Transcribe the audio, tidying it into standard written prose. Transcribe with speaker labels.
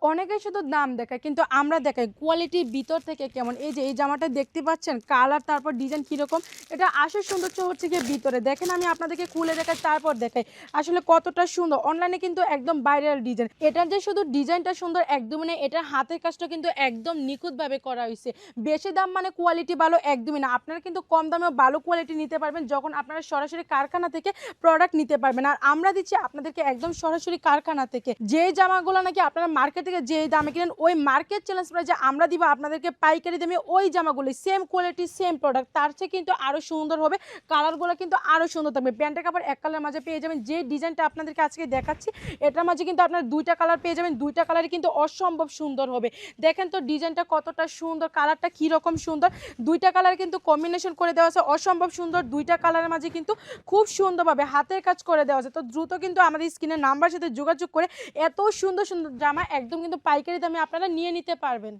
Speaker 1: অনেকে শুধু দাম দেখায় কিন্তু আমরা দেখাই কোয়ালিটির ভিতর থেকে কেমন। এই যে এই জামাটা দেখতে পাচ্ছেন কালার তারপর ডিজাইন কীরকম, এটা আসল সৌন্দর্য হচ্ছে গিয়ে ভিতরে। দেখেন আমি আপনাদেরকে খুলে দেখাই তারপর দেখাই আসলে কতটা সুন্দর। অনলাইনে কিন্তু একদম ভাইরাল ডিজাইন। এটার যে শুধু ডিজাইনটা সুন্দর একদমই না, এটার হাতের কাজটা কিন্তু একদম নিখুঁতভাবে করা হয়েছে। বেশি দাম মানে কোয়ালিটি ভালো একদমই না। আপনারা কিন্তু কম দামেও ভালো কোয়ালিটি নিতে পারবেন যখন আপনারা সরাসরি কারখানা থেকে প্রোডাক্ট নিতে পারবেন। আর আমরা দিচ্ছি আপনাদেরকে একদম সরাসরি কারখানা থেকে। যে জামাগুলো নাকি আপনারা মার্কেট থেকে যে দামে কিনেন ওই মার্কেট চ্যালেঞ্জ প্রাইসে আমরা দিব আপনাদেরকে পাইকারি দামে ওই জামাগুলি, সেম কোয়ালিটি সেম প্রোডাক্ট, তার চেয়ে কিন্তু আরও সুন্দর হবে। কালারগুলো কিন্তু আরও সুন্দর থাকবে। প্যান্টের কাপড় এক কালারের মাঝে পেয়ে যাবেন। যে ডিজাইনটা আপনাদেরকে আজকে দেখাচ্ছি এটার মাঝে কিন্তু আপনারা দুইটা কালার পেয়ে যাবেন। দুইটা কালারই কিন্তু অসম্ভব সুন্দর হবে। দেখেন তো ডিজাইনটা কতটা সুন্দর, কালারটা কীরকম সুন্দর। দুইটা কালার কিন্তু কম্বিনেশন করে দেওয়া আছে অসম্ভব সুন্দর। দুইটা কালারের মাঝে কিন্তু খুব সুন্দরভাবে হাতের কাজ করে দেওয়া আছে। তো দ্রুত কিন্তু আমাদের স্ক্রিনের নাম্বার সাথে যোগাযোগ করে এত সুন্দর সুন্দর জামা একদম কিন্তু পাইকারি দামে আপনারা নিয়ে নিতে পারবেন।